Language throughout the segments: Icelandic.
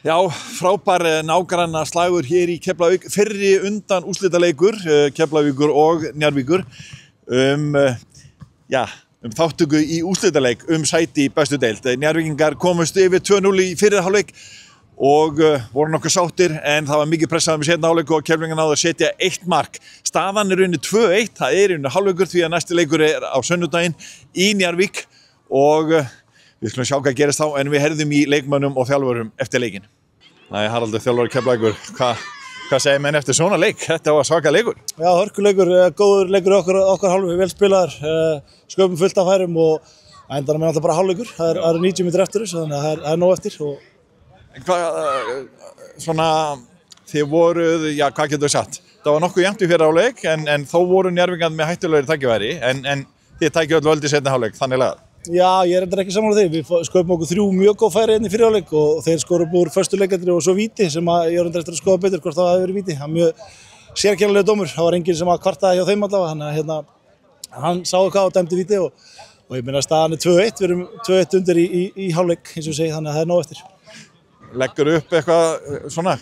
Já, frábær nágranna slagur hér í Keflavík, fyrri undan úrslitaleikur Keflavíkur og Njarðvíkur þáttöku í úrslitaleik sæti í bestu deild. Njarðvíkingar komust yfir 2-0 í fyrri hálfleik og voru nokkuð sáttir en það var mikið pressað í seinni hálfleik og Keflvíkingar náðu að setja 1 mark. Staðan í rauninni 2-1, það í rauninni hálfleikur því að næsti leikur á sunnudaginn í Njarðvík og við skulum sjá hvað gerist þá en við heyrðum í leikmönnum og þjálfurum eftir leikinn. Nei, Haraldur, þjálfari Keflavíkur, hvað segir menn eftir svona leik? Þetta var svaka leikur. Já, hörkuleikur, góður leikur okkar hálfu, vel spilaðar, sköpum fullt af færum og endanum er alltaf bara hálfleikur. Það eru 90 mínútur eftir þessu, þannig að það er nóg eftir. Þið voruð, hvað getur við sagt? Það var nokkuð jafnt í fyrri hálfleik en þó voru Njarðvíkingar með hættulegri tækifæri en þið tækju öll völd í seinni hálfleik, þannig lagað. Já, ég er ekki sammála því. Við sköpum okkur 3 mjög góð færi inn í fyrri hálfleik og þeir skorum úr föstu leikandri og svo víti sem ég er eftir að skoða betur hvort það hafi verið víti. Það er mjög sérkennilegur dómur. Það var enginn sem kvartaði hjá þeim allavega, þannig að hann sá hvað og dæmdi víti og ég meina staðan er 2-1. Við erum 2-1 undir í hálfleik, eins og ég segi, þannig að það er nóg eftir. Leggur upp eitthvað svona,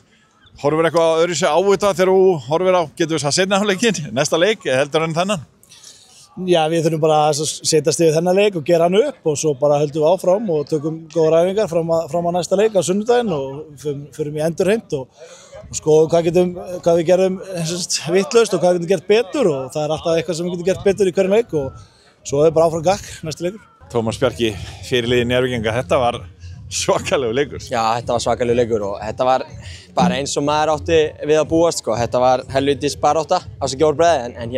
horfir eitthvað öðru sér á þetta þegar þú horfir á, getur við seinni hálfleikinn, næsta leik, heldur en þennan? Já, við þurfum bara að setjast yfir þennan leik og gera hann upp og svo bara höldum við áfram og tökum góðar æfingar fram að næsta leik á sunnudaginn og förum í endurheimt og skoðum hvað við gerum vitlaust og hvað við getum gert betur og það er alltaf eitthvað sem við getum gert betur í hverjum leik og svo er bara áfram gakk næsta leikur. Tómas Bjarki, fyrirliði Njarðvíkinga, þetta var svakalegu leikur. Já, þetta var svakalegu leikur og þetta var bara eins og maður átti við að búast sko. Þetta var helvítis barátta á sig gjár breið en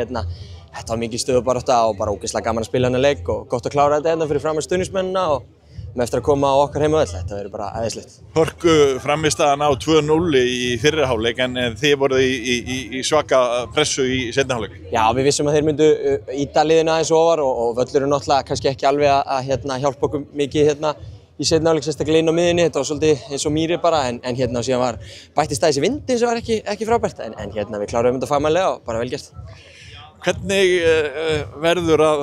þetta var mikið stöðubarátta og bara ógeðslega gaman að spila hennar leik og gott að klára þetta hérna fyrir framan stuðningsmennina og með eftir að koma á okkar heimavöll. Þetta verður bara æðislegt. Hörku frammistaðan á 2-0 í fyrri hálfleik en þið voruð í svaka pressu í seinni hálfleik. Já, við vissum að þeir myndu ýta liðinu aðeins ofar og völlurinn náttúrulega kannski ekki alveg að hjálpa okkur mikið í seinni hálfleik, sérstaklega inn á miðjunni. Þetta var svolítið eins og mýri bara en síðan var bættist það þessi vindi sem var ekki frábært en við kláruðum þetta fagmannlega og bara vel gert. Hvernig verður að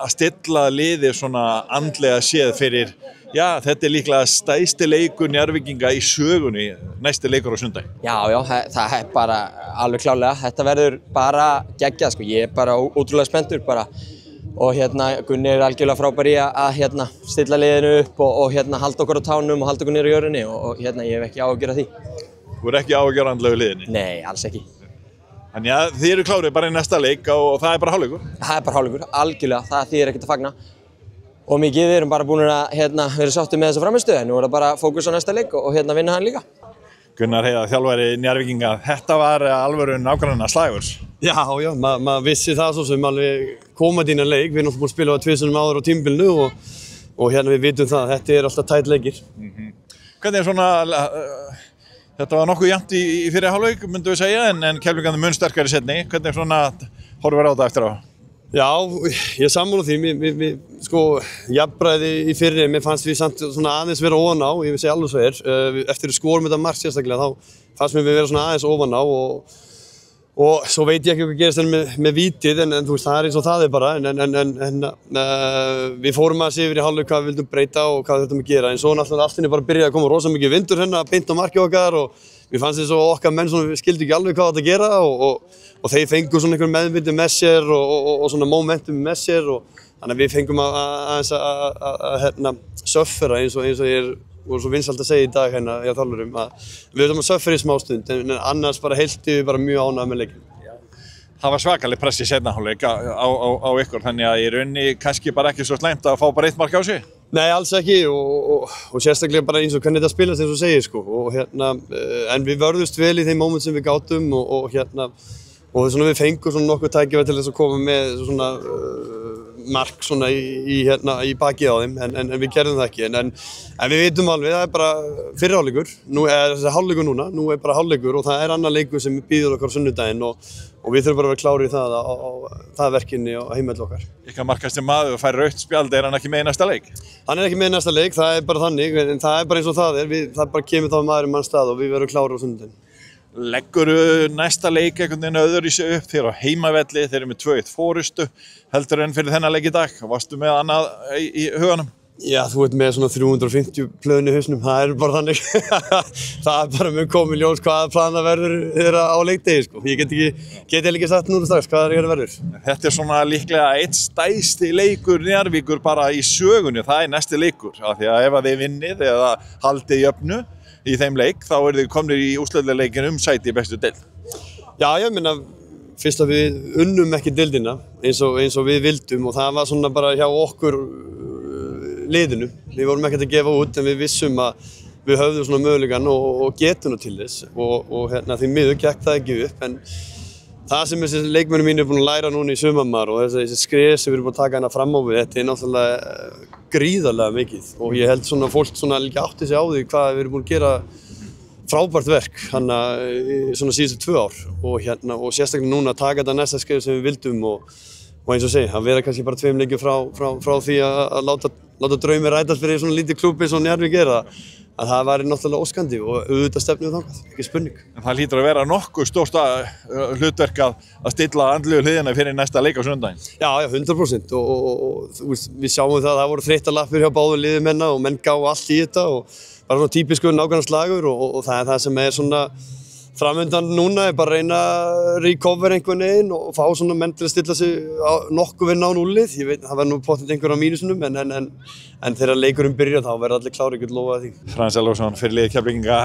stilla liði svona andlega séð fyrir, þetta er líklega stærsti leikur Njarðvíkinga í sögunni, næsti leikur á sunnudag? Já, það er bara alveg klárlega. Þetta verður bara geggjað, sko. Ég er bara ótrúlega spenntur bara. Og Gunni er algjörlega frábær í að stilla liðinu upp og halda okkur á tánum og halda okkur niður á jörðinni og ég hef ekki áhyggjur af því. Þú er ekki áhyggjur af andlegu liðinni? Nei, alls ekki. Þannig að þið eru klárið bara í næsta leik og það er bara hálfleikur? Það er bara hálfleikur, algjörlega. Það þýðir ekkert að fagna. Og mikið, við erum bara búin að vera sáttir með þessa frammistöðu. Nú er það bara fókus á næsta leik og vinna hann líka. Gunnar Heiðar, þjálfari Njarðvíkinga, þetta var alvöru nágranna slagur. Já, maður vissi það svo sem alveg komandi inn að leik. Við erum náttúrulega búin að spila á 2 sinnum áður á tímabilinu og við vitum það, þetta er alltaf tætt leikir. Hvernig er svona... Þetta var nokkuð jafnt í fyrri hálfleik, myndum við segja, en Keflvíkingar mun sterkari seinni. Hvernig svona horfir á þetta eftir á? Já, ég sammála því. Jafnræði í fyrri, mér fannst við samt svona aðeins vera ofan á, ég vil segja alveg svo eftir við skorum þetta mark sérstaklega, þá fannst mér við vera svona aðeins ofan á og svo veit ég ekki hvað gerist með vítið, en þú veist, það er eins og það er bara, en við fórum aðeins yfir í hálfleik hvað við vildum breyta og hvað við þurftum að gera, en svo náttúrulega allt inni bara byrjaði að koma rosa mikið vindur beint á markið okkar og mér fannst þess að okkar menn svona, við skildu ekki alveg hvað þetta að gera og þeir fengu svona einhver meðvindi með sér og svona momentum með sér og þannig að við fengum aðeins að söffera eins og ég og svo vinsælt að segja í dag hjá þjálfurum að við höfum að söffera í smástund en annars bara heilti við bara mjög ánægð með leikinn. Það var svakaleg press í seinni hálfleik á ykkur þannig að í rauninni kannski bara ekki svo slæmt að fá bara 1 mark á sig? Nei, alls ekki og sérstaklega bara eins og hvernig þetta spilast eins og segir sko og en við vörðust vel í þeim moment sem við gátum og svona við fengum svona nokkuð tækifæri til þess að koma með svona mark svona í bakið á þeim en við gerðum það ekki en við vitum alveg það er bara fyrri hálfleikur nú er þessi hálfleikur núna nú er bara hálfleikur og það er annar leikur sem býður okkar á sunnudaginn og við þurfum bara að vera klárir í það á það verkinni á heimavelli okkar. Ykkar markasti maður fær rautt spjald, er hann ekki með í næsta leik? Hann er ekki með í næsta leik, það er bara þannig en það er bara eins og það er, það bara kemur þá maður í mann stað og við verðum klárir á sunnudaginn. Leggur næsta leik einhvern veginn öðruvísi upp, þeir eru á heimavelli, þeir eru með 2-1 forystu heldur en fyrir þennan leik í dag. Varstu með annað í huganum? Já, þú ert með svona 350 plön í hausnum, það bara þannig. Það bara mun koma í ljós hvaða plana verður þeirra á leikdegi, sko. Ég get ekki sagt núna strax hvað það verður. Þetta svona líklega eitt stærsti leikur Njarðvíkur bara í sögunni, það næsti leikur. Af því að ef þið vinnið eða haldið jöfnu í þeim leik, þá þið komnir í úrslitaleikin sæti í bestu deild. Já, ég meina, fyrst að við unnum ekki deildina eins og við vildum og það var svona bara hjá okkur liðinu. Við vorum ekkert að gefa út en við vissum að við höfðum svona möguleikann og getuna til þess og því miður gekk það ekki upp en það sem þessi leikmenni mín búin að læra núna í sumarmar og þessi skrif sem við erum búin að taka hana fram á við, þetta náttúrulega gríðarlega mikið og ég held svona fólk svona líka átti sig á því hvað við erum búin að gera frábært verk hana svona síðustu 2 ár og sérstaklega núna að taka þetta næsta skrif sem við vildum og eins og segi, að vera kannski bara 2 leikir frá því að láta draumi rætast fyrir svona lítið klúbbi eins og Njarðvík að það væri náttúrulega óskandi og auðvitað stefnum þangað, ekki spurning. En það hlýtur að vera nokkuð stórt hlutverk að stilla andlegu hliðina fyrir næsta leik á sunnudaginn. Já, 100% og við sjáum það voru þreyttar lappir hjá báðum liðimenn og menn gáðu allt í þetta og bara svona típiskur nákvæmlega slagur og það er það sem er svona framöndan núna bara að reyna að recover einhvern veginn og fá svona menn til að stilla sig nokkuð inn á núllið. Ég veit, það verður nú pottet einhver á mínusunum en þegar leikurinn byrjar þá verður allir klárir, ég get lofað því. Frans Ellefsson, fyrirliði Keflvíkinga.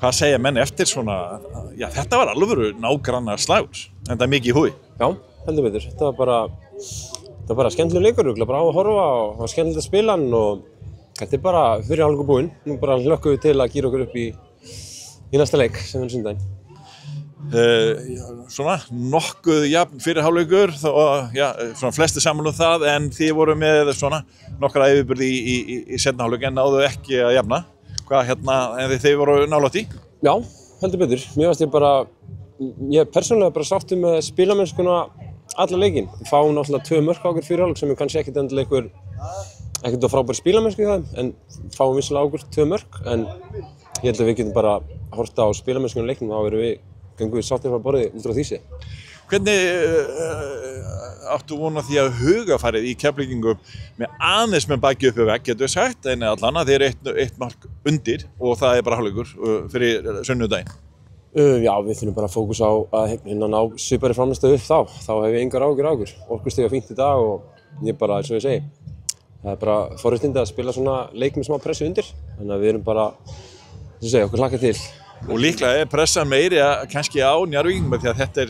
Hvað segja menn eftir svona, já þetta var alvöru nágrannar slagur, en það er mikið í húi. Já, heldur betur. Þetta var bara skemmtileg leikur, bara á að horfa og skemmtilegt að spila hann og þetta er bara fyrir hálfleikur búinn. Nú bara hlökkum við til að gíra okkur upp í næsta leik sem er sunnudaginn. Svona nokkuð jafn fyrir hálfleikur og já, svona flesti saman það en þið voru með svona nokkra yfirburði í seinna hálfleik en náðu ekki að jafna. Hvað en þið voru nálægt í? Já, heldur betur. Mér fannst ég persónulega bara sáttur með spilamennskuna alla leikinn. Við fáum náttúrulega 2 mörk á okkur fyrir hálfleik sem er kannski ekkert endilega ekkert frábær spilamennsku í það en fáum vissulega á okkur 2 mörk en ég held að við getum bara horft á spilamennskunum leiknum og þá gengum við sáttir frá borðið út frá því séð. Hvernig áttu von á því að hugafarið í Keflvíkingum með bakið uppi vegg, getur við sagt, en allan að þið eru 1 mark undir og það er bara hálfleikur fyrir sunnudaginn? Já, við þurfum bara að fókusa á að ná svipari frammistöðu upp þá hef ég engar áhyggjur á okkur. Okkur stiga fínt í dag og ég bara, eins og ég segi, það er bara forréttindi að spila svona leik með smá pressu undir, þannig að við erum bara okkur hlakka til. Og líklega er pressan meiri kannski á Njarðvíkingum því að þetta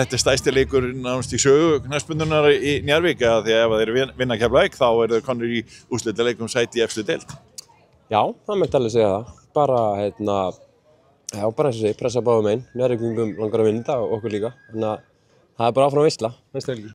er stærsti leikur nánast í sögu knattspyrnunnar í Njarðvík því að ef þeir vinna Keflavík þá eru þeir komnir í úrslitaleikum sæti í efstu deild. Já, það mætti alveg segja það. Bara eins og segi, pressa báðum megin. Njarðvíkingum langar að vinna þetta og okkur líka. Þannig að það er bara áfram veisla næsta helgi.